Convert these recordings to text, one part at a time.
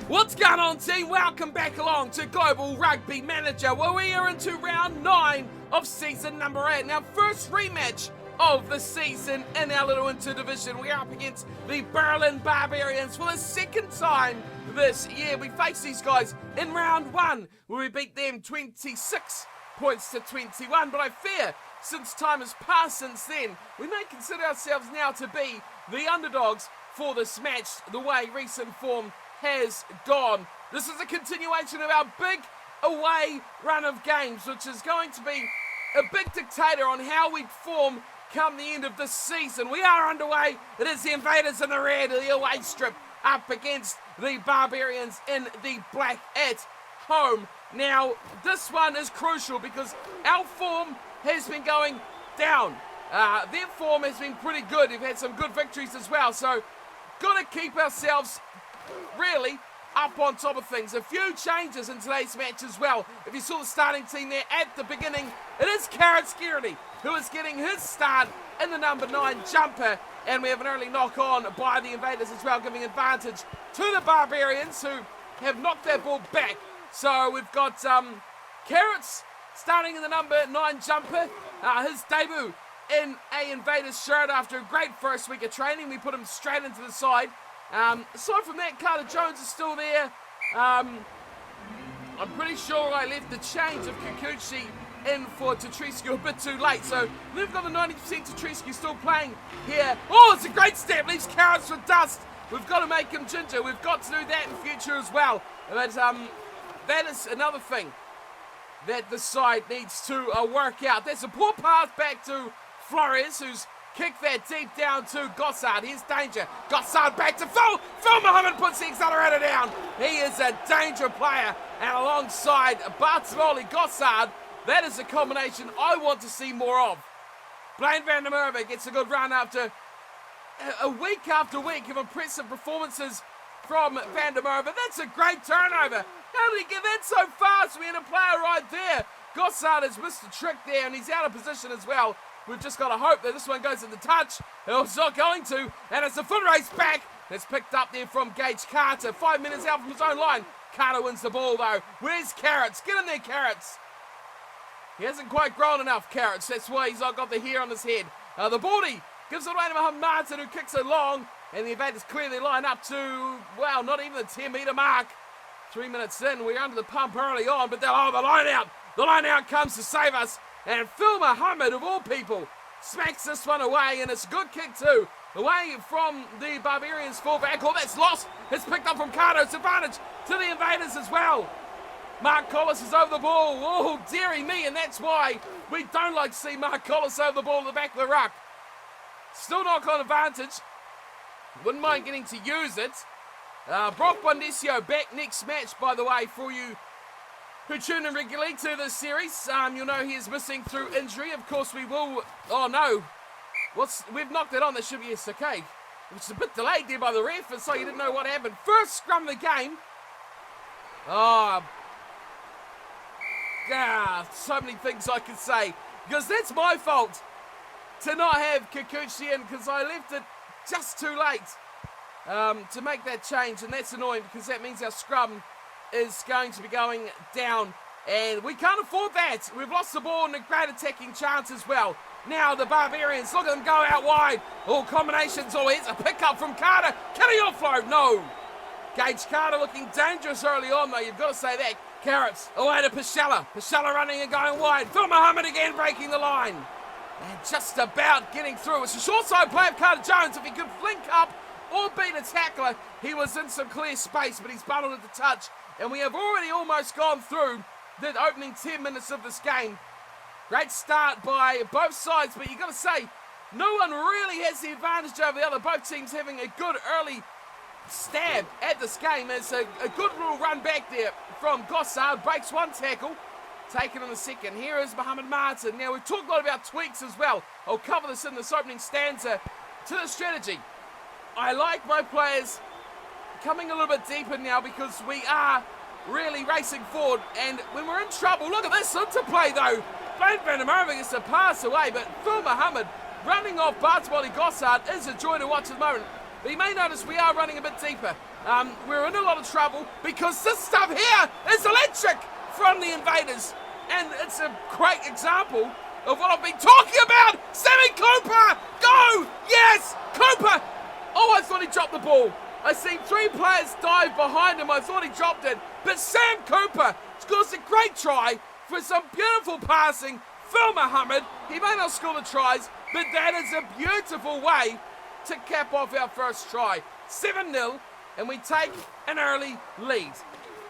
What's going on, team? Welcome back along to Global Rugby Manager, where we are into round 9 of season number 8. Now, first rematch of the season in our little interdivision. We are up against the Berlin Barbarians for the second time this year. We faced these guys in round 1, where we beat them 26 points to 21. But I fear, since time has passed since then, we may consider ourselves now to be the underdogs for this match, the way recent form has gone. This is a continuation of our big away run of games, which is going to be a big dictator on how we perform come the end of this season. We are underway. It is the Invaders in the red, the away strip, up against the Barbarians in the black at home. Now, this one is crucial because our form has been going down. Their form has been pretty good. They've had some good victories as well, so got to keep ourselves really up on top of things. A few changes in today's match as well. If you saw the starting team there at the beginning, it is Carrot Scarity who is getting his start in the number 9 jumper, and we have an early knock on by the Invaders as well, giving advantage to the Barbarians, who have knocked their ball back. So we've got Carrots starting in the number 9 jumper, his debut in a Invaders shirt after a great first week of training. We put him straight into the side. Aside from that, Carter Jones is still there. I'm pretty sure I left the change of Kikuchi in for Tatriscu a bit too late, so we've got the 90% Tatriscu still playing here. Oh, it's a great step, leaves Carrots with dust. We've got to make him ginger. We've got to do that in future as well. But that is another thing that the side needs to work out. There's a poor pass back to Flores, who's kicked that deep down to Gossard. Here's danger. Gossard back to Phil. Phil Muhammad puts the accelerator down. He is a danger player. And alongside Bartololi Gossard, that is a combination I want to see more of. Blaine van der Merwe gets a good run after week of impressive performances from van der Merwe. That's a great turnover. How did he get that so fast? We had a player right there. Gossard has missed a trick there, and he's out of position as well. We've just got to hope that this one goes in the touch. It's not going to, and it's a foot race back. It's picked up there from Gage Carter. 5 minutes out from his own line. Carter wins the ball, though. Where's Carrots? Get in there, Carrots. He hasn't quite grown enough, Carrots. That's why he's not got the hair on his head. The baldy gives it away to Mohamed Martin, who kicks it long, and the Invaders clearly line up to, well, not even the 10-metre mark. 3 minutes in, we're under the pump early on, but the line out. The line out comes to save us. And Phil Muhammad, of all people, smacks this one away, and it's a good kick too. Away from the Barbarians fullback. Oh, that's lost. It's picked up from Carter. It's advantage to the Invaders as well. Mark Collis is over the ball. Oh, dearie me, and that's why we don't like to see Mark Collis over the ball at the back of the ruck. Still knock-on advantage. Wouldn't mind getting to use it. Brock Bondesio back next match, by the way, for you who tune in regularly to this series. You'll know he is missing through injury. Of course, we will. Oh no, we've knocked it on. That should be a saccade, which is a bit delayed there by the ref, and so you didn't know what happened. First scrum of the game. So many things I could say, because that's my fault to not have Kikuchi in, because I left it just too late to make that change, and that's annoying because that means our scrum is going to be going down, and we can't afford that. We've lost the ball and a great attacking chance as well. Now the Barbarians, look at them go out wide. All combinations. Oh, here's a pickup from Carter. Can he offload? No. Gage Carter looking dangerous early on, though. You've got to say that. Carrots away to Pashella. Pashella running and going wide. Phil Muhammad again breaking the line. And just about getting through. It's a short side play of Carter Jones. If he could flank up or beat a tackler, he was in some clear space, but he's bundled at the touch. And we have already almost gone through the opening 10 minutes of this game. Great start by both sides, but you've got to say, no one really has the advantage over the other. Both teams having a good early stab at this game. There's a good little run back there from Gossard. Breaks one tackle, taken in the second. Here is Mohamed Martin. Now, we've talked a lot about tweaks as well. I'll cover this in this opening stanza to the strategy. I like my players coming a little bit deeper now because we are really racing forward, and when we're in trouble, look at this interplay though. Blaine van der Merwe gets to pass away, but Phil Muhammad running off Bartololi Gossard is a joy to watch at the moment. But you may notice we are running a bit deeper. we're in a lot of trouble because this stuff here is electric from the Invaders. And it's a great example of what I've been talking about. Sammy Cooper, go! Yes, Cooper! Oh, I thought he dropped the ball. I seen 3 players dive behind him. I thought he dropped it. But Sam Cooper scores a great try for some beautiful passing. Phil Muhammad, he may not score the tries, but that is a beautiful way to cap off our first try. 7-0, and we take an early lead.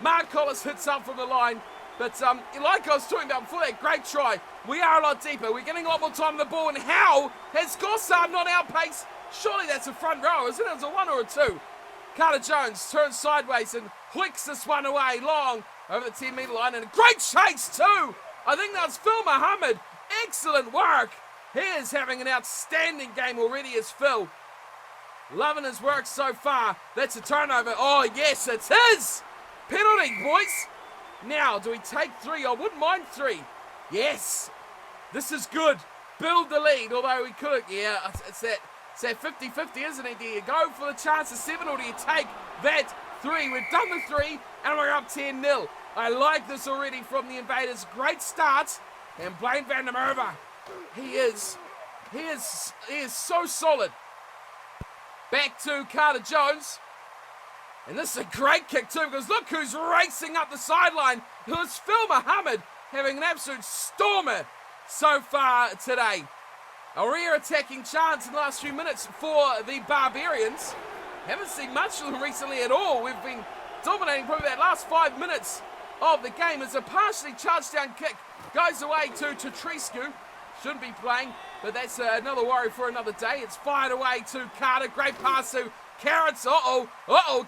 Mark Collis hits up from the line, but like I was talking about before that great try, we are a lot deeper. We're getting a lot more time on the ball, and how has Gossard not outpaced? Surely that's a front row, isn't it? It's a 1 or a 2. Carter Jones turns sideways and hoiks this one away long over the 10-metre line, and a great chase too. I think that's Phil Muhammad. Excellent work. He is having an outstanding game already as Phil. Loving his work so far. That's a turnover. Oh, yes, it's his. Penalty, boys. Now, do we take 3? I wouldn't mind 3. Yes. This is good. Build the lead, although we could. Yeah, it's that 50-50, isn't it? Do you go for the chance of 7, or do you take that 3? We've done the 3, and we're up 10-0. I like this already from the Invaders. Great start. And Blaine van der Merwe, he is so solid. Back to Carter Jones. And this is a great kick too, because look who's racing up the sideline. It was Phil Muhammad having an absolute stormer so far today. A rear attacking chance in the last few minutes for the Barbarians. Haven't seen much of them recently at all. We've been dominating probably that last 5 minutes of the game. As a partially charged down kick goes away to Tatriscu. Shouldn't be playing, but that's another worry for another day. It's fired away to Carter. Great pass to Carrots.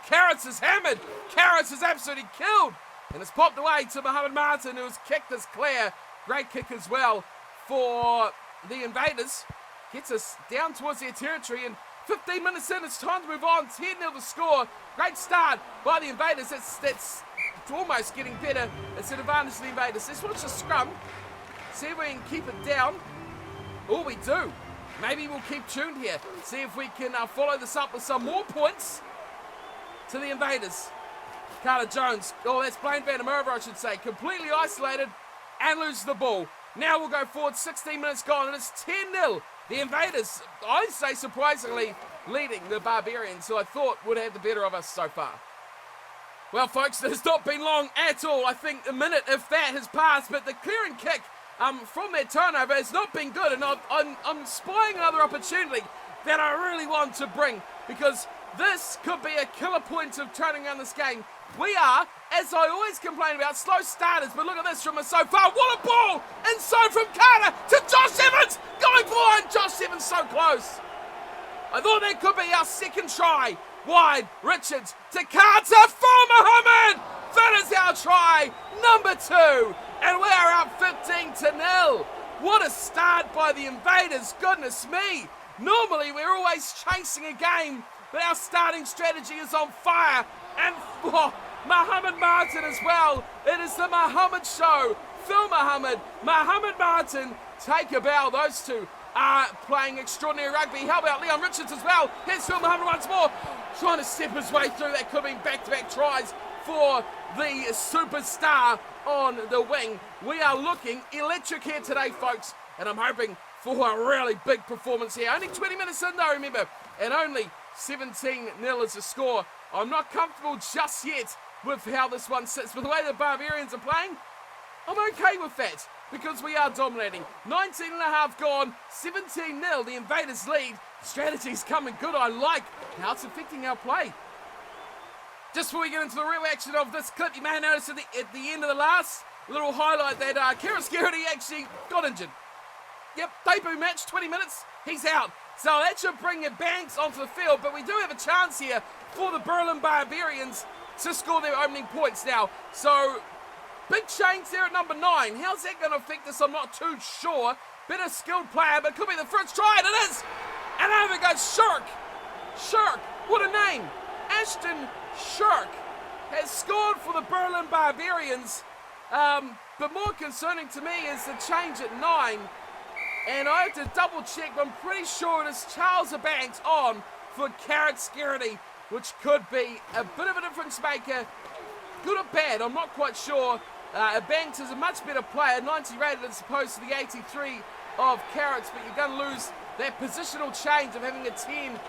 Carrots is hammered. Carrots is absolutely killed. And it's popped away to Mohamed Martin, who has kicked us clear. Great kick as well for the Invaders. Gets us down towards their territory, and 15 minutes in, it's time to move on. 10-0 the score. Great start by the Invaders. That's almost getting better. It's an advantage to the Invaders. Let's watch the scrum. See if we can keep it down. Oh, we do. Maybe we'll keep tuned here. See if we can follow this up with some more points to the Invaders. Carter Jones. Oh, that's Blaine van der Merwe, I should say. Completely isolated and loses the ball. Now we'll go forward. 16 minutes gone, and it's 10-0. The Invaders, I'd say surprisingly, leading the Barbarians, who I thought would have the better of us so far. Well, folks, it's not been long at all. I think a minute, if that, has passed, but the clearing kick from that turnover has not been good, and I'm spying another opportunity that I really want to bring, because this could be a killer point of turning around this game. We are, as I always complain about, slow starters, but look at this from us so far. What a ball! Inside from Carter to Josh Evans! Going for line, Josh Evans so close. I thought that could be our second try. Wide, Richards to Carter for Muhammad! That is our try, number 2. And we are up 15-0. What a start by the Invaders, goodness me. Normally we're always chasing a game, but our starting strategy is on fire. And Mohamed Martin as well. It is the Muhammad show. Phil Muhammad, Mohamed Martin, take a bow. Those two are playing extraordinary rugby. How about Leon Richards as well? Here's Phil Muhammad once more, trying to step his way through. That could have been back-to-back tries for the superstar on the wing. We are looking electric here today, folks, and I'm hoping for a really big performance here. Only 20 minutes in though, remember, and only 17-0 is the score. I'm not comfortable just yet with how this one sits, but the way the Barbarians are playing, I'm okay with that, because we are dominating. 19 and a half gone, 17-0, the Invaders lead. Strategy's coming good. I like how it's affecting our play. Just before we get into the real action of this clip, you may have noticed at the end of the last little highlight that Kieran Scarity actually got injured. Yep, debut match, 20 minutes, he's out. So that should bring Banks onto the field, but we do have a chance here for the Berlin Barbarians to score their opening points now. So, big change there at number 9. How's that going to affect us? I'm not too sure. Better skilled player, but could be the first try, and it is! And over goes Shirk. Shirk, what a name. Ashton Shirk has scored for the Berlin Barbarians. But more concerning to me is the change at 9. And I have to double check, but I'm pretty sure it is Charles Banks on for Carrot Scarity. which could be a bit of a difference maker. Good or bad, I'm not quite sure. Banks is a much better player, 90 rated as opposed to the 83 of Carrots, but you're going to lose that positional change of having a 10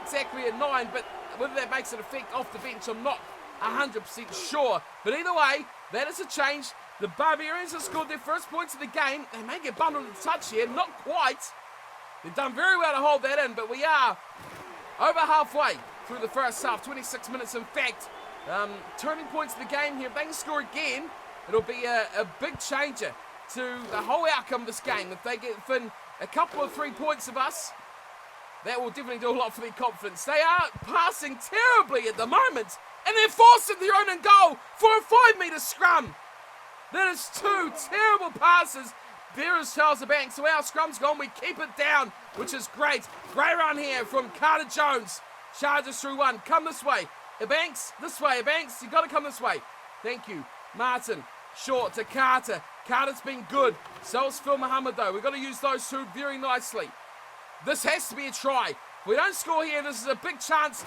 exactly at 9, but whether that makes an effect off the bench, I'm not 100% sure. But either way, that is a change. The Barbarians have scored their first points of the game. They may get bundled into touch here, not quite. They've done very well to hold that in, but we are over halfway through the first half, 26 minutes in fact. Turning points of the game here. If they can score again, it'll be a big changer to the whole outcome of this game. If they get within a couple of 3 points of us, that will definitely do a lot for their confidence. They are passing terribly at the moment, and they're forcing their own goal for a 5-metre scrum. That is 2 terrible passes. Bearers tells the bank, so our scrum's gone, we keep it down, which is great. Great run here from Carter Jones. Charges through one, come this way. Banks, this way, Banks, you got to come this way. Thank you. Martin, short to Carter. Carter's been good. So is Phil Muhammad though. We've got to use those two very nicely. This has to be a try. If we don't score here, this is a big chance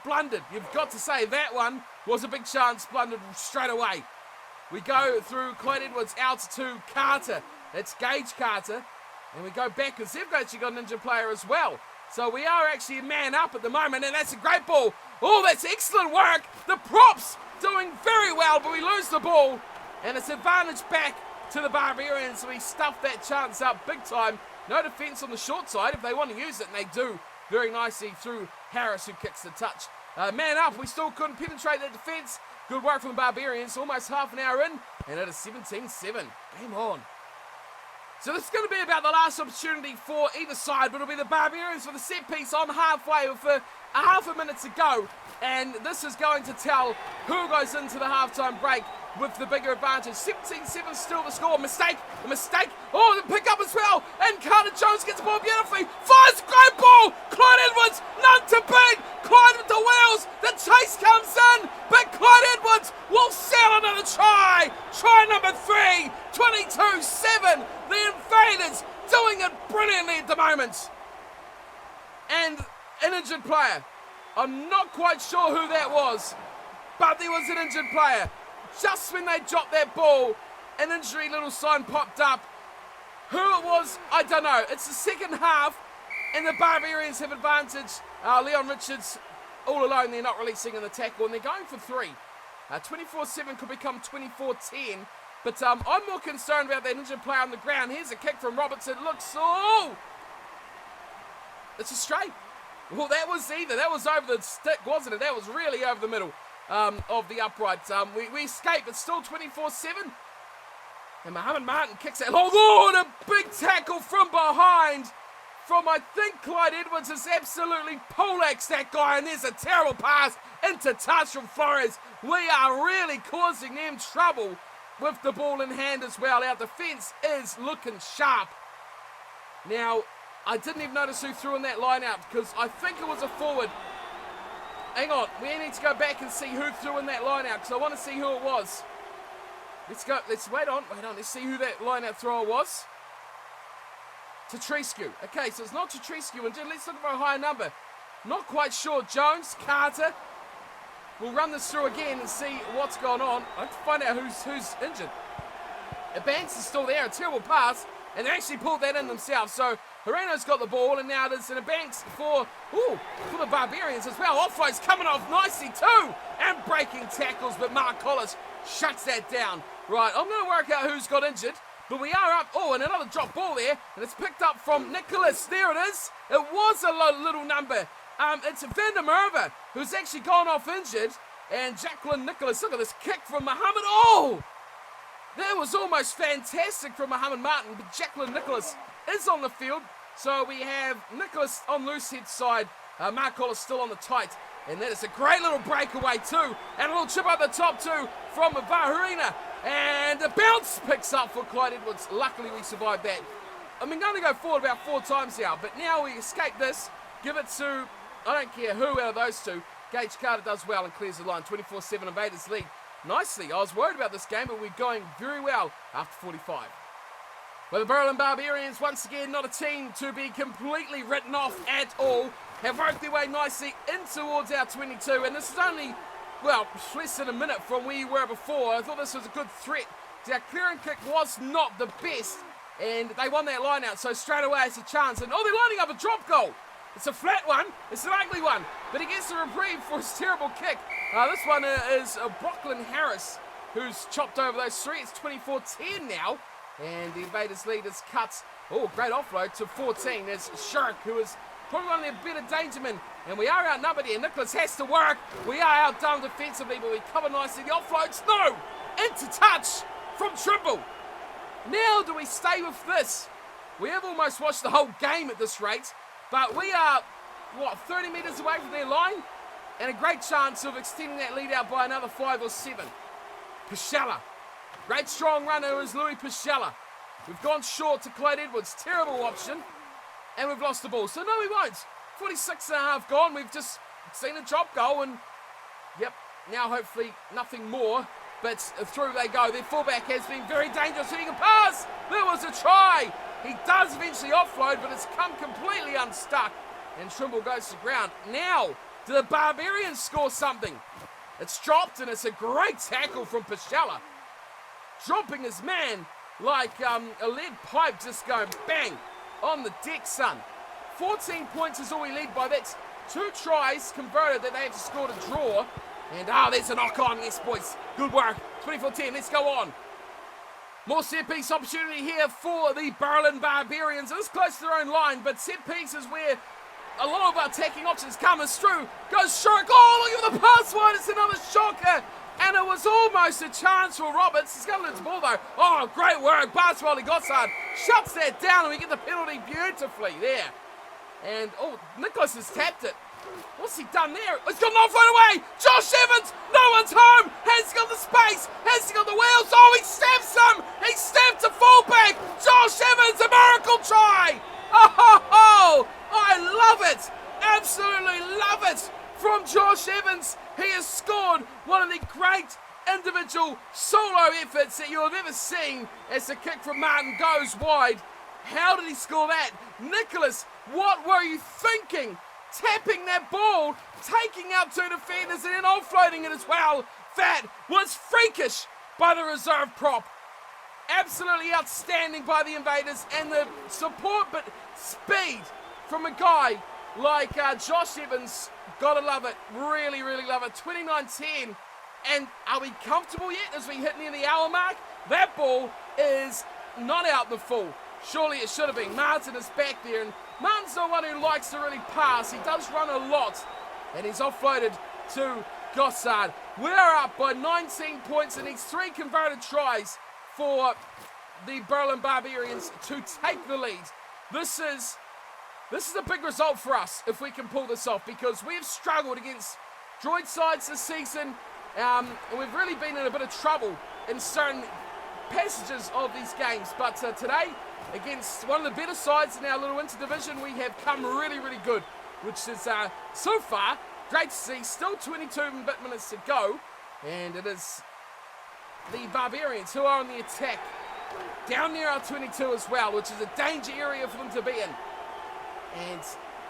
blundered. You've got to say that one was a big chance blundered straight away. We go through Clyde Edwards out to Carter. That's Gage Carter. And we go back because they've actually got an injured player as well. So we are actually a man up at the moment, and that's a great ball. Oh, that's excellent work. The props doing very well, but we lose the ball. And it's advantage back to the Barbarians. We stuffed that chance up big time. No defence on the short side if they want to use it, and they do very nicely through Harris, who kicks the touch. Man up, we still couldn't penetrate that defence. Good work from the Barbarians, almost half an hour in, and it is 17-7. Game on. So this is going to be about the last opportunity for either side, but it'll be the Barbarians with a set piece on halfway with a half a minute to go. And this is going to tell who goes into the halftime break with the bigger advantage. 17-7 still the score. Mistake. Oh, the pick up as well. And Carter Jones gets the ball beautifully. Fires a great ball. Clyde Edwards, none to beat. Clyde with the wheels. The chase comes in. But Clyde Edwards will sell another try. Try number 3. 22-7. The Invaders doing it brilliantly at the moment. And an injured player. I'm not quite sure who that was, but there was an injured player. Just when they dropped that ball, an injury little sign popped up. Who it was, I don't know. It's the second half, and the Barbarians have advantage. Leon Richards all alone, they're not releasing in the tackle, and they're going for 3. 24-7 could become 24-10, but I'm more concerned about that injured player on the ground. Here's a kick from Robertson. Looks, oh! It's a straight. Well, that was either. That was over the stick, wasn't it? That was really over the middle of the upright. We escape. It's still 24-7. And Muhammad Martin kicks it. Oh, and a big tackle from behind. From, I think, Clyde Edwards has absolutely poleaxed that guy. And there's a terrible pass into touch from Flores. We are really causing them trouble with the ball in hand as well. Our defence is looking sharp. Now, I didn't even notice who threw in that line out because I think it was a forward. Hang on, we need to go back and see who threw in that line out because I want to see who it was. Let's wait on, let's see who that line out thrower was. Tatrescu. Okay, so it's not Tatrescu, and let's look for a higher number. Not quite sure. Jones, Carter. We'll run this through again and see what's going on. I have to find out who's injured. Banks is still there, a terrible pass, and they actually pulled that in themselves. So Hereno's got the ball, and now there's a Banks for the Barbarians as well. Offload's coming off nicely too, and breaking tackles, but Mark Collis shuts that down. Right, I'm going to work out who's got injured, but we are up. Oh, and another drop ball there, and it's picked up from Nicholas. There it is. It was a little number. It's Van der Merwe, who's actually gone off injured, and Jacqueline Nicholas. Look at this kick from Muhammad. Oh! That was almost fantastic from Muhammad Martin, but Jacqueline Nicholas is on the field. So we have Nicholas on loose head side, Mark Collis still on the tight, and that is a great little breakaway too, and a little chip up the top too from Vaharina, and the bounce picks up for Clyde Edwards. Luckily we survived that. I'm going to go forward about 4 times now, but now we escape this, give it to, I don't care who out of those two. Gage Carter does well and clears the line. 24-7 Invaders lead nicely. I was worried about this game, but we're going very well after 45. Well, the Berlin Barbarians, once again, not a team to be completely written off at all. have worked their way nicely in towards our 22, and this is only, well, less than a minute from where you were before. I thought this was a good threat. Our clearing kick was not the best, and they won that line out, so straight away it's a chance. And they're lining up a drop goal. It's a flat one, it's an ugly one, but he gets a reprieve for his terrible kick. This one is Brooklyn Harris, who's chopped over those three. It's 24-10 now, and the Invaders lead is cut. Oh, great offload to 14. There's Shirk, who is probably one of their better dangermen, and we are outnumbered here. Nicholas has to work. We are outdone defensively, but we cover nicely. The offloads, no! Into touch from Trimble. Now do we stay with this? We have almost watched the whole game at this rate, but we are, 30 metres away from their line? And a great chance of extending that lead out by another 5 or 7. Pichella. Great strong runner is Louis Pichella. We've gone short to Clyde Edwards. Terrible option. And we've lost the ball. So no, we won't. 46 and a half gone. We've just seen a drop goal, and yep, now hopefully nothing more. But through they go. Their fullback has been very dangerous. He can pass. There was a try. He does eventually offload, but it's come completely unstuck. And Trimble goes to ground. Now, do the Barbarians score something? It's dropped, and it's a great tackle from Pichella. Dropping his man like a lead pipe, just going bang on the deck, son. 14 points is all we lead by. That's 2 tries converted that they have to score to draw. And there's a knock on. Yes, boys. Good work. 24-10. Let's go on. More set piece opportunity here for the Berlin Barbarians. It's close to their own line, but set piece is where a lot of our attacking options come as through. Goes Shirk. Oh, look at the pass wide. It's another shocker. And it was almost a chance for Roberts. He's going to lose the ball, though. Oh, great work. Bartwelli Gossard shuts that down, and we get the penalty beautifully there. And, Nicholas has tapped it. What's he done there? He's got an offload away. Josh Evans. No one's home. Has he got the space? Has he got the wheels? Oh, he stamps him. He stamped a fullback. Josh Evans, a miracle try. Oh, I love it. Absolutely love it. From Josh Evans, he has scored one of the great individual solo efforts that you have ever seen as the kick from Martin goes wide. How did he score that? Nicholas, what were you thinking? Tapping that ball, taking out 2 defenders and then offloading it as well. That was freakish by the reserve prop. Absolutely outstanding by the Invaders, and the support but speed from a guy like Josh Evans. Gotta love it. Really, really love it. 29-10. And are we comfortable yet as we hit near the hour mark? That ball is not out the full. Surely it should have been. Martin is back there, and Martin's the one who likes to really pass. He does run a lot, and he's offloaded to Gossard. We're up by 19 points and needs 3 converted tries for the Berlin Barbarians to take the lead. This is a big result for us if we can pull this off, because we've struggled against droid sides this season, and we've really been in a bit of trouble in certain passages of these games. But today, against one of the better sides in our little interdivision, we have come really, really good, which is so far great to see. Still 22 minutes to go, and it is the Barbarians who are on the attack down near our 22 as well, which is a danger area for them to be in. And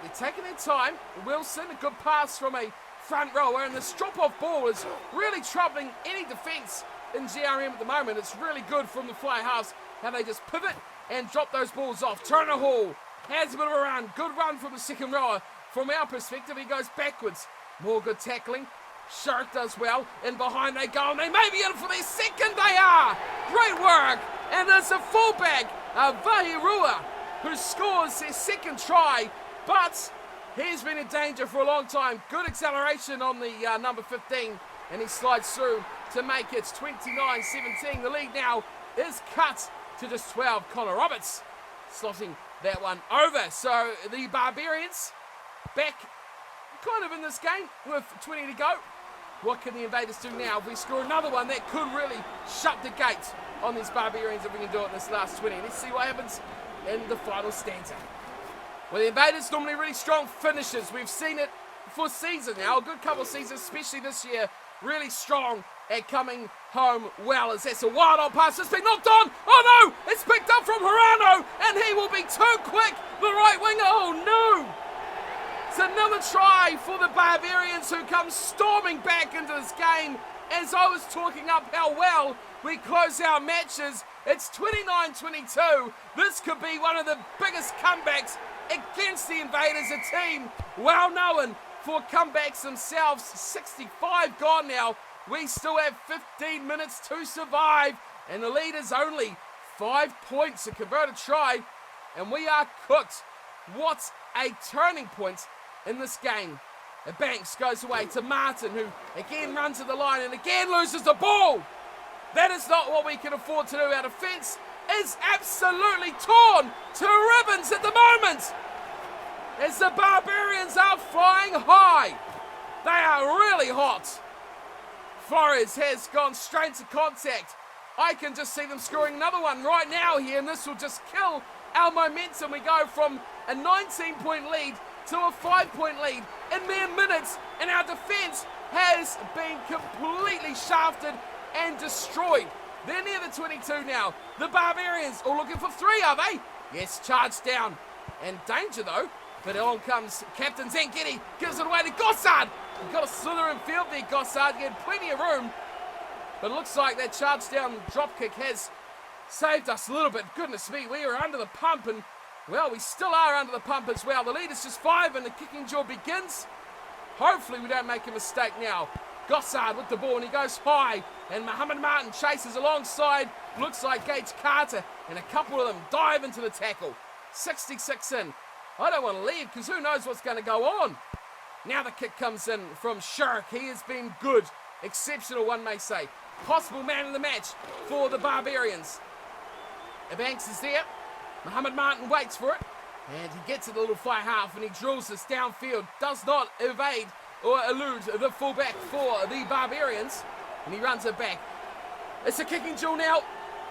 they're taking their time. Wilson, a good pass from a front rower, and this drop-off ball is really troubling any defence in GRM at the moment. It's really good from the fly halves, how they just pivot and drop those balls off. Turner Hall has a bit of a run. Good run from the second rower. From our perspective, he goes backwards. More good tackling. Shark does well. And behind they go, and they may be in for their second. They are. Great work. And there's a fullback, Vahirua, who scores his second try. But he's been in danger for a long time. Good acceleration on the number 15. And he slides through to make it 29-17. The lead now is cut to just 12. Connor Roberts slotting that one over. So the Barbarians back kind of in this game with 20 to go. What can the Invaders do now? If we score another one, that could really shut the gate on these Barbarians if we can do it in this last 20. Let's see what happens in the final stanza. Well, the Invaders normally really strong finishes. We've seen it for seasons now, a good couple of seasons, especially this year. Really strong at coming home well, as that's a wild old pass. It's been knocked on. Oh no! It's picked up from Hirano, and he will be too quick. The right winger. Oh no! So another try for the Barbarians, who come storming back into this game. As I was talking up how well we close our matches, it's 29-22. This could be one of the biggest comebacks against the Invaders, a team well known for comebacks themselves. 65 gone now. We still have 15 minutes to survive, and the lead is only 5 points. A converted try, and we are cooked. What a turning point in this game. Banks goes away to Martin, who again runs to the line and again loses the ball. That is not what we can afford to do. Our defence is absolutely torn to ribbons at the moment, as the Barbarians are flying high. They are really hot. Flores has gone straight to contact. I can just see them scoring another one right now here, and this will just kill our momentum. We go from a 19-point lead to a 5-point lead in mere minutes, and our defence has been completely shafted and destroyed. They're near the 22 now. The Barbarians are looking for 3, are they? Yes, charge down. And danger though. But along comes Captain Zangetti, gives it away to Gossard. You've got a slither in field there, Gossard. He had plenty of room. But it looks like that charge down drop kick has saved us a little bit. Goodness me, we were under the pump, and well, we still are under the pump as well. The lead is just 5 and the kicking drill begins. Hopefully we don't make a mistake now. Gossard with the ball, and he goes high, and Muhammad Martin chases alongside. Looks like Gage Carter, and a couple of them dive into the tackle. 66 in. I don't want to leave, because who knows what's going to go on. Now the kick comes in from Shirk. He has been good. Exceptional, one may say. Possible man of the match for the Barbarians. Banks is there. Muhammad Martin waits for it. And he gets to the little fly half, and he drills this downfield. Does not evade or elude the fullback for the Barbarians. And he runs it back. It's a kicking drill now.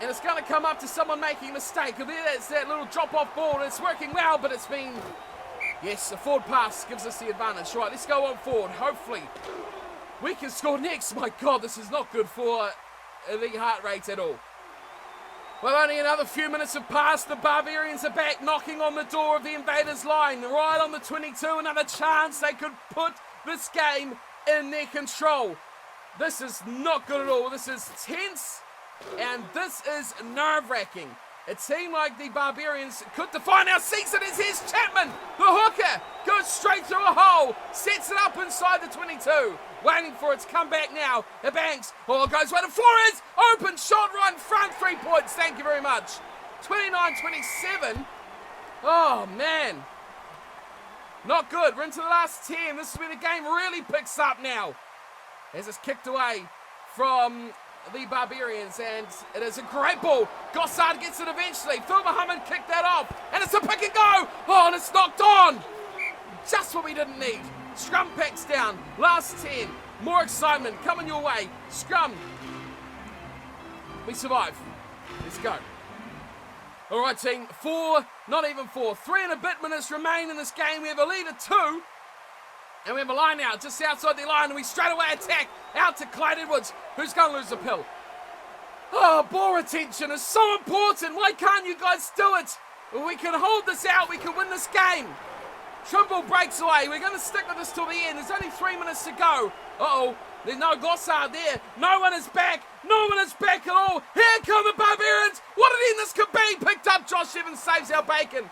And it's going to come up to someone making a mistake. There's that little drop-off ball. And it's working well, but it's been... Yes, a forward pass gives us the advantage. Right, let's go on forward. Hopefully we can score next. My God, this is not good for the heart rate at all. Well, only another few minutes have passed. The Barbarians are back, knocking on the door of the Invaders' line. Right on the 22, another chance they could put this game in their control. This is not good at all. This is tense, and this is nerve-wracking. It seemed like the Barbarians could define our season. As here's Chapman, the hooker, goes straight through a hole, sets it up inside the 22. Waiting for its comeback now. The Banks, goes right to Flores. Open shot right in front, 3 points. Thank you very much. 29-27. Oh, man. Not good. We're into the last 10. This is where the game really picks up now. As it's kicked away from the Barbarians, and it is a great ball. Gossard gets it eventually. Phil Muhammad kicked that off, and it's a pick and go. Oh, and it's knocked on. Just what we didn't need. Scrum packs down. Last 10. More excitement coming your way. Scrum. We survive. Let's go. All right, team. 4, not even 4. 3 and a bit minutes remain in this game. We have a lead of 2. And we have a line out just outside the line, and we straight away attack out to Clyde Edwards, who's going to lose the pill. Oh, ball retention is so important. Why can't you guys do it? We can hold this out. We can win this game. Trimble breaks away. We're going to stick with this till the end. There's only 3 minutes to go. Uh-oh. There's no Gossard there. No one is back. No one is back at all. Here come the Barbarians. What an end this could be. Picked up. Josh Evans saves our bacon.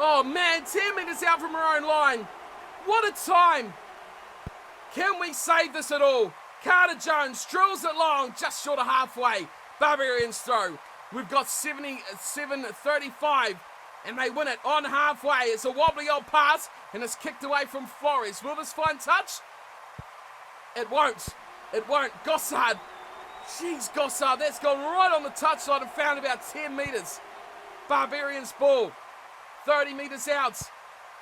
Oh, man, 10 metres out from our own line. What a time. Can we save this at all? Carter Jones drills it long, just short of halfway. Barbarians throw. We've got 77-35, and they win it on halfway. It's a wobbly old pass, and it's kicked away from Flores. Will this find touch? It won't. It won't. Gossard. Jeez, Gossard, that's gone right on the touchline and found about 10 metres. Barbarians ball. 30 metres out.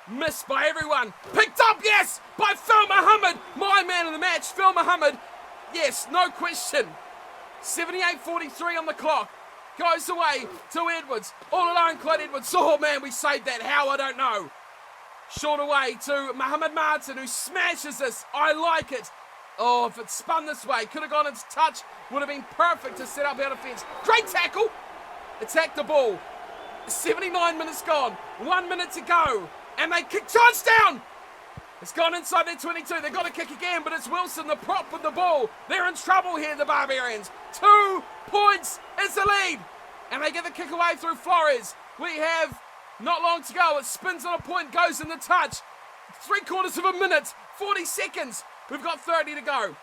Missed by everyone. Picked up, yes, by Phil Muhammad. My man of the match, Phil Muhammad. Yes, no question. 78:43 on the clock. Goes away to Edwards. All alone, Clyde Edwards. Oh, man, we saved that. How, I don't know. Short away to Muhammad Martin, who smashes this. I like it. Oh, if it spun this way, could have gone into touch. Would have been perfect to set up our defence. Great tackle. Attack the ball. 79 minutes gone. 1 minute to go. And they kick touchdown! It's gone inside their 22. They've got to kick again, but it's Wilson, the prop with the ball. They're in trouble here, the Barbarians. 2 points is the lead. And they get the kick away through Flores. We have not long to go. It spins on a point, goes in the touch. 3/4 of a minute, 40 seconds. We've got 30 to go.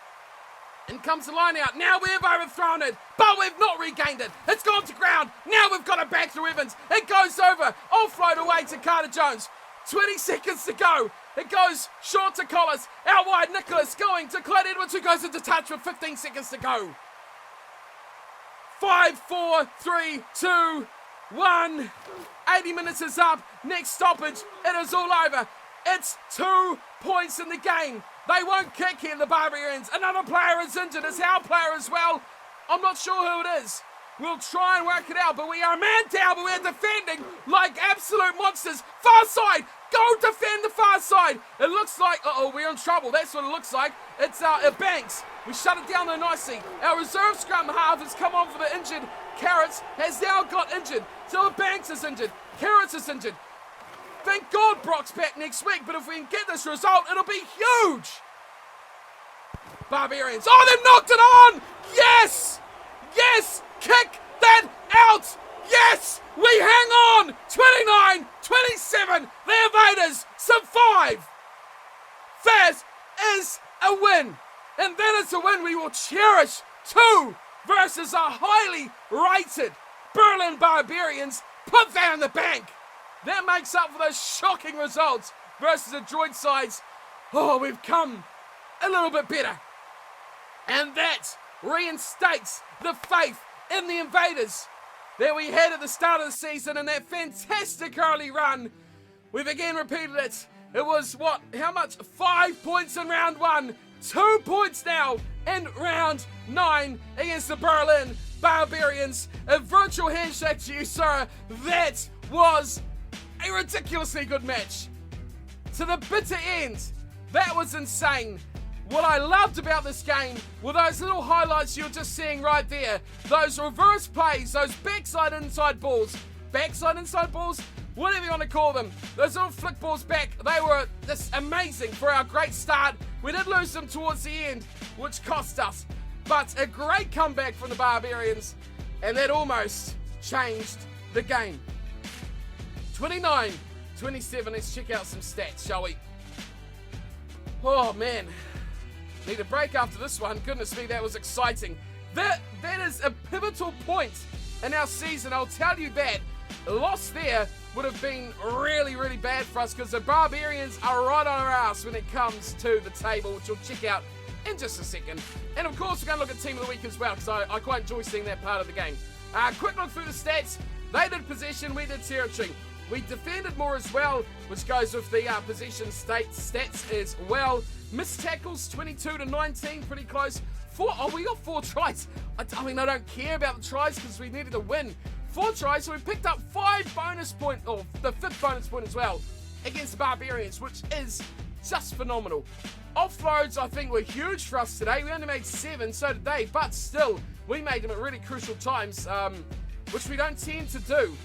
In comes the line out. Now we've overthrown it, but we've not regained it. It's gone to ground. Now we've got it back through Evans. It goes over. Offload away to Carter Jones. 20 seconds to go. It goes short to Collis. Out wide, Nicholas going to Clyde Edwards, who goes into touch with 15 seconds to go. 5, 4, 3, 2, 1. 80 minutes is up. Next stoppage. It is all over. It's 2 points in the game. They won't kick here, the Barbarians. Another player is injured. It's our player as well. I'm not sure who it is. We'll try and work it out, but we are a man down, but we're defending like absolute monsters. Far side. Go defend the far side. It looks like, we're in trouble. That's what it looks like. It's Banks. We shut it down there nicely. Our reserve scrum half has come on for the injured. Carrots has now got injured. So Banks is injured. Carrots is injured. Thank God Brock's back next week, but if we can get this result, it'll be huge. Barbarians. Oh, they've knocked it on. Yes. Yes. Kick that out. Yes. We hang on. 29, 27. The Invaders survive. That is a win. And that is a win we will cherish. 2 versus a highly rated Berlin Barbarians. Put that in the bank. That makes up for those shocking results versus the droid sides. Oh, we've come a little bit better. And that reinstates the faith in the Invaders that we had at the start of the season and that fantastic early run. We've again repeated it. It was, how much? 5 points in round 1. 2 points now in round 9 against the Berlin Barbarians. A virtual handshake to you, sir. That was a ridiculously good match. To the bitter end. That was insane. What I loved about this game were those little highlights you're just seeing right there. Those reverse plays, those backside inside balls, whatever you want to call them. Those little flick balls back, they were just amazing for our great start. We did lose them towards the end, which cost us. But a great comeback from the Barbarians, and that almost changed the game. 29-27, let's check out some stats, shall we? Oh man. Need a break after this one. Goodness me, that was exciting. That is a pivotal point in our season, I'll tell you that. A loss there would have been really, really bad for us because the Barbarians are right on our ass when it comes to the table, which we'll check out in just a second. And of course, we're going to look at Team of the Week as well because I quite enjoy seeing that part of the game. Quick look through the stats. They did possession, we did territory. We defended more as well, which goes with the possession stats as well. Missed tackles, 22-19, pretty close. We got 4 tries. I don't care about the tries because we needed to win. 4 tries, so we picked up 5 bonus points, or the 5th bonus point as well, against the Barbarians, which is just phenomenal. Offloads, I think, were huge for us today. We only made 7, so did they, but still, we made them at really crucial times, which we don't tend to do.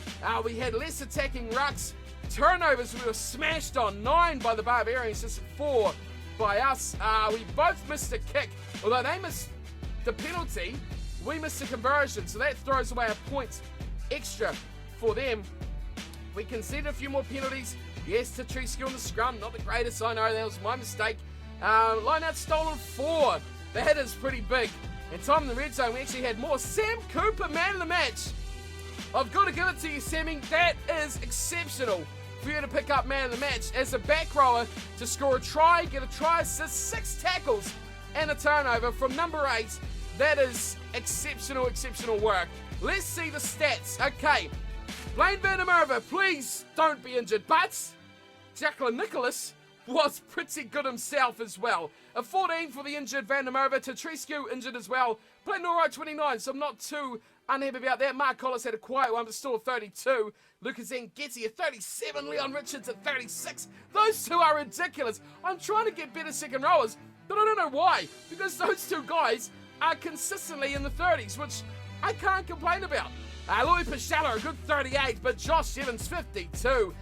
We had less attacking rucks. Turnovers, we were smashed on. 9 by the Barbarians, just 4 by us. We both missed a kick. Although they missed the penalty, we missed a conversion. So that throws away a point extra for them. We conceded a few more penalties. Yes, to Trescu on the scrum. Not the greatest, I know. That was my mistake. Line out stolen 4. That is pretty big. And time in the red zone, we actually had more. Sam Cooper, man of the match. I've got to give it to you, Sammy. That is exceptional for you to pick up man of the match as a back rower to score a try, get a try assist, 6 tackles and a turnover from number 8. That is exceptional work. Let's see the stats. Okay, Blaine Van der Merwe, please don't be injured, but Jacqueline Nicholas was pretty good himself as well. A 14 for the injured Van der Merwe. Trescu injured as well. Played all right, 29, so I'm not too unhappy about that. Mark Collis had a quiet one, but still a 32. Lucas Ngeti a 37. Leon Richards at 36. Those two are ridiculous. I'm trying to get better second rowers, but I don't know why. Because those 2 guys are consistently in the 30s, which I can't complain about. Louis Pichala, a good 38, but Josh Evans, 52.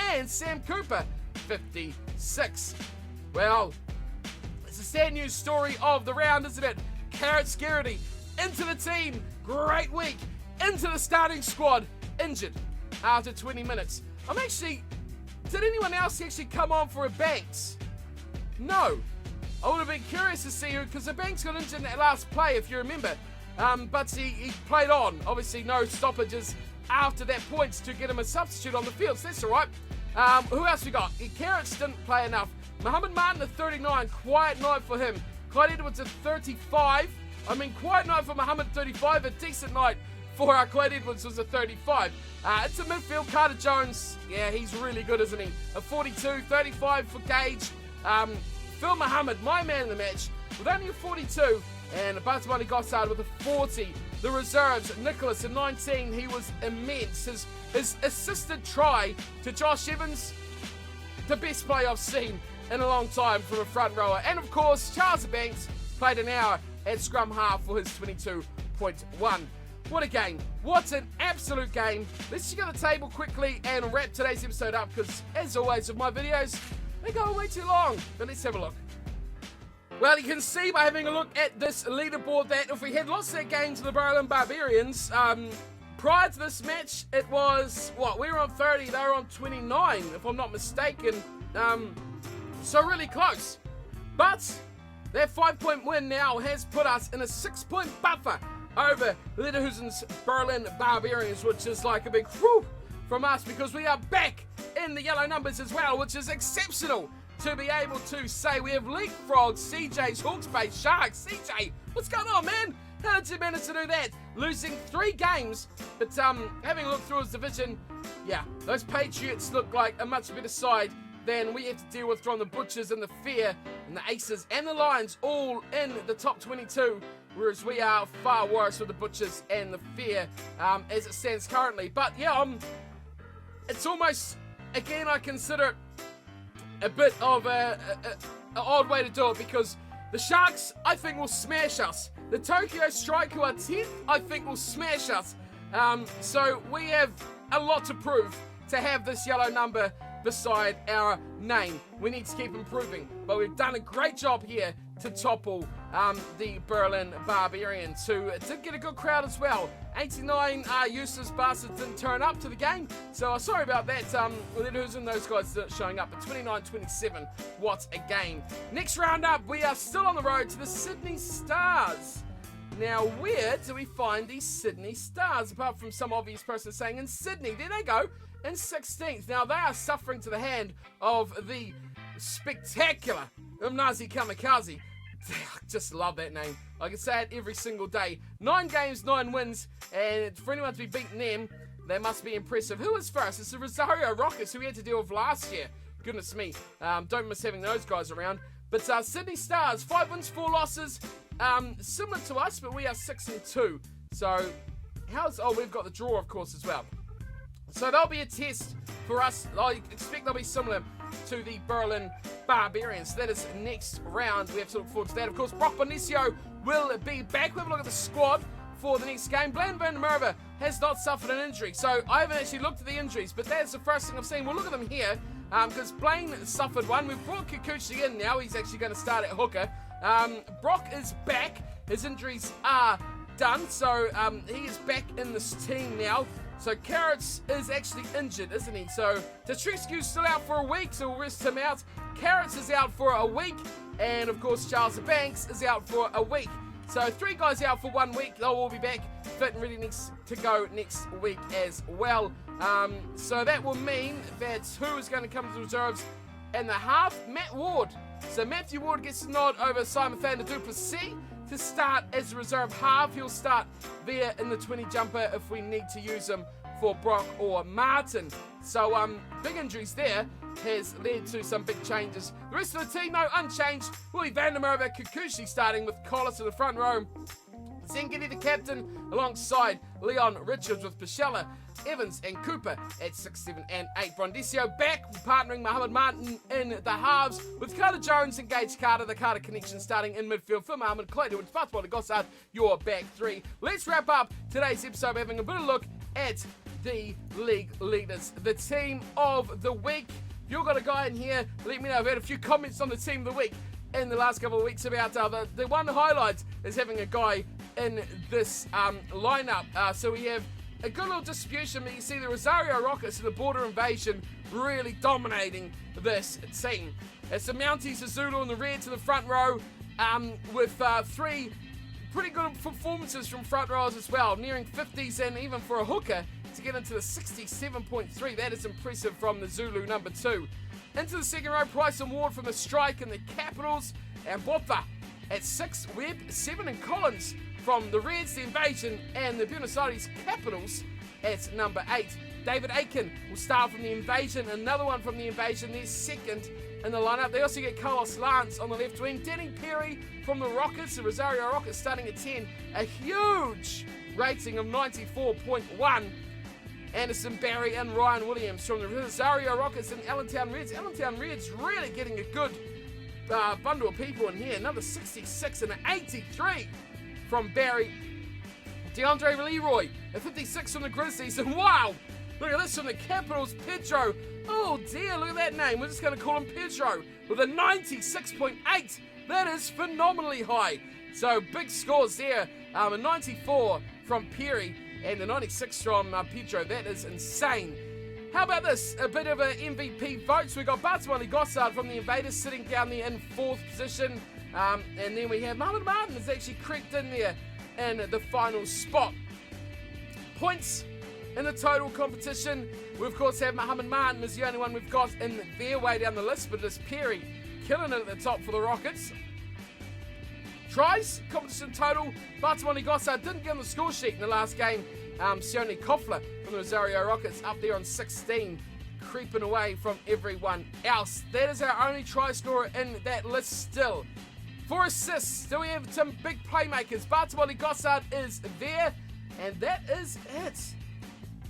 And Sam Cooper, 56. Well, it's a sad news story of the round, isn't it? Carrot Scarcity into the team. Great week. Into the starting squad. Injured after 20 minutes. Did anyone else actually come on for a Banks? No. I would have been curious to see who, because the Banks got injured in that last play, if you remember. But he played on. Obviously, no stoppages after that point to get him a substitute on the field, so that's all right. Who else we got? Carrots didn't play enough. Mohammed Martin at 39, quiet night for him. Clyde Edwards at 35. Quiet night for Mohammed, 35. A decent night for Clyde Edwards was a 35. It's a midfield. Carter Jones, yeah, he's really good, isn't he? A 42, 35 for Gage. Phil Mohammed, my man in the match, with only a 42. And Batamani Gossard with a 40. The reserves, Nicholas at 19, he was immense. His assisted try to Josh Evans, the best play I've seen in a long time from a front rower. And of course, Charles Banks played an hour at scrum half for his 22.1. What a game. What an absolute game. Let's check out the table quickly and wrap today's episode up, because as always with my videos, they go way too long. But let's have a look. Well, you can see by having a look at this leaderboard that if we had lost that game to the Berlin Barbarians, prior to this match, it was, we were on 30, they were on 29, if I'm not mistaken. So really close. But that 5-point win now has put us in a 6-point buffer over Lederhusen's Berlin Barbarians, which is like a big whoop from us, because we are back in the yellow numbers as well, which is exceptional to be able to say we have leapfrogged CJ's Hawke's Bay Sharks. CJ, what's going on, man? How did you manage to do that? Losing 3 games, but having a look through his division, yeah, those Patriots look like a much better side than we have to deal with from the Butchers and the Fear and the Aces and the Lions, all in the top 22, whereas we are far worse with the Butchers and the Fear as it stands currently. But yeah, it's almost, again, I consider it a bit of an odd way to do it, because the Sharks, I think, will smash us. The Tokyo Strike, who are 10th, I think will smash us. So we have a lot to prove to have this yellow number beside our name. We need to keep improving, but we've done a great job here to topple the Berlin Barbarians, who did get a good crowd as well. 89 useless bastards didn't turn up to the game, so sorry about that. Lederhusen, those guys showing up at 29-27. What a game. Next round up, we are still on the road to the Sydney Stars. Now, where do we find these Sydney Stars, apart from some obvious person saying in Sydney? There they go, in 16th. Now, they are suffering to the hand of the spectacular Umnazi Kamikaze. Just love that name. I can say it every single day. 9 games, 9 wins, and for anyone to be beating them, they must be impressive. Who is first? It's the Rosario Rockets, who we had to deal with last year. Goodness me. Don't miss having those guys around. But Sydney Stars, 5 wins, 4 losses. Similar to us, but we are 6-2. So, we've got the draw, of course, as well. So that'll be a test for us. I expect they'll be similar to the Berlin Barbarians. That is next round. We have to look forward to that. Of course, Brock Bonicio will be back. We'll have a look at the squad for the next game. Blaine Van der Merwe has not suffered an injury, so I haven't actually looked at the injuries, but that's the first thing I've seen. We'll look at them here, because Blaine suffered one. We've brought Kikuchi in now. He's actually going to start at hooker. Brock is back. His injuries are done, so he is back in this team now. So Carrots is actually injured, isn't he? So Tatriscu's still out for a week, so we'll rest him out. Carrots is out for a week, and of course Charles Banks is out for a week. So 3 guys out for 1 week. They'll all be back fit and ready to go next week as well. So that will mean that who is going to come to the reserves in the half? Matt Ward. So Matthew Ward gets the nod over Simon Van der Duplessis to start as a reserve half. He'll start there in the 20 jumper if we need to use him for Brock or Martin. So big injuries there has led to some big changes. The rest of the team, no, unchanged. Willie Van der Merwe, Kikuchi starting with Collis in the front row. Zengedi the captain alongside Leon Richards with Pichella, Evans and Cooper at 6, 7 and 8. Brondisio back, partnering Mohammed Martin in the halves with Carter Jones and Gage Carter. The Carter connection starting in midfield for Mohammed Clayton, with Bathwater Gossard, your back 3. Let's wrap up today's episode by having a bit of a look at the league leaders. The team of the week, If you've got a guy in here, let me know. I've had a few comments on the Team of the Week in the last couple of weeks about the one highlight is having a guy in this lineup. So we have a good little distribution, but you see the Rosario Rockets and the Border Invasion really dominating this team. It's the Mounties, the Zulu, and the Reds in the front row, with 3 pretty good performances from front rowers as well, nearing 50s, and even for a hooker to get into the 67.3. That is impressive from the Zulu number 2. Into the second row, Price and Ward from the Strike and the Capitals, and Botha at 6, Webb 7, and Collins from the Reds, the Invasion, and the Buenos Aires Capitals at number 8. David Aiken will start from the Invasion, another one from the Invasion, their second in the lineup. They also get Carlos Lance on the left wing. Danny Perry from the Rockets, the Rosario Rockets starting at 10, a huge rating of 94.1. Anderson Barry and Ryan Williams from the Rosario Rockets and Allentown Reds. Allentown Reds really getting a good bundle of people in here. Another 66 and an 83 from Barry. DeAndre Leroy, a 56 from the Grizzlies. And wow, look at this from the Capitals, Pedro. Oh dear, look at that name. We're just going to call him Pedro with a 96.8. That is phenomenally high. So big scores there. A 94 from Perry and the 96 from Pedro. That is insane. How about this? A bit of an MVP votes. We got Bartolomé Gossard from the Invaders sitting down there in 4th position. And then we have Mohamed Martin has actually crept in there in the final spot. Points in the total competition, we of course have Mohamed Martin is the only one we've got in their way down the list, but it's Perry killing it at the top for the Rockets. Tries, competition total, Bartolomé Gossard didn't get on the score sheet in the last game. Sione Koffler from the Rosario Rockets up there on 16, creeping away from everyone else. That is our only try scorer in that list still. For assists, do we have some big playmakers? Bartolomé Gossard is there, and that is it.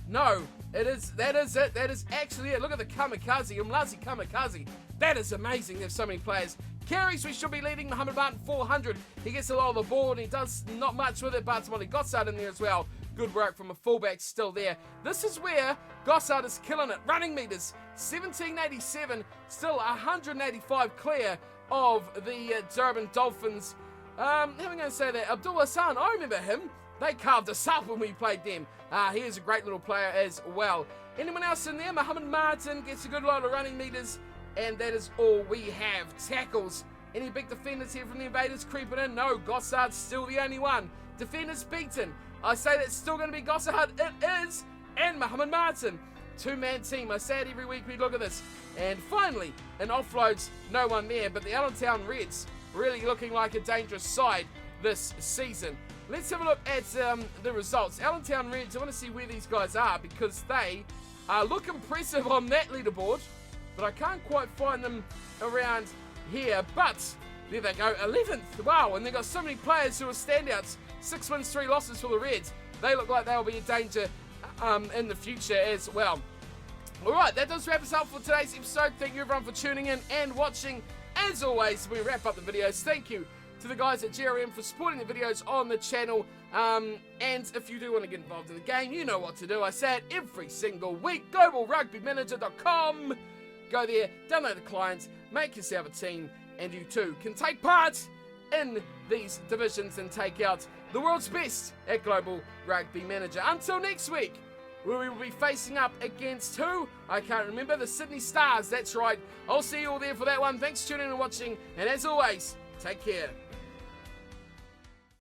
No, that is it. That is actually it. Look at the Kamikaze, Umlazi Kamikaze. That is amazing. There's so many players. Carries, we should be leading Mohamed Martin 400. He gets a lot of the ball and he does not much with it. Bartolomé Gossard in there as well. Good work from a fullback still there. This is where Gossard is killing it. Running meters, 1787, still 185 clear of the Durban Dolphins. How am I going to say that? Abdul Hassan, I remember him. They carved us up when we played them. He is a great little player as well. Anyone else in there? Mohamed Martin gets a good lot of running meters. And that is all we have. Tackles. Any big defenders here from the Invaders creeping in? No, Gossard's still the only one. Defenders beaten. I say that's still going to be Gossard. It is. And Mohamed Martin. 2-man team. I say it every week we look at this. And finally, in offloads, no one there. But the Allentown Reds really looking like a dangerous side this season. Let's have a look at the results. Allentown Reds, I want to see where these guys are because they look impressive on that leaderboard. But I can't quite find them around here. But there they go, 11th. Wow, and they've got so many players who are standouts. 6 wins, 3 losses for the Reds. They look like they'll be a danger in the future as well. Alright, that does wrap us up for today's episode. Thank you everyone for tuning in and watching. As always, we wrap up the videos. Thank you to the guys at GRM for supporting the videos on the channel. And if you do want to get involved in the game, you know what to do. I say it every single week. GlobalRugbyManager.com. Go there, download the clients, make yourself a team, and you too can take part in these divisions and take out the world's best at Global Rugby Manager. Until next week, where we will be facing up against who? I can't remember. The Sydney Stars, that's right. I'll see you all there for that one. Thanks for tuning in and watching, and as always, take care.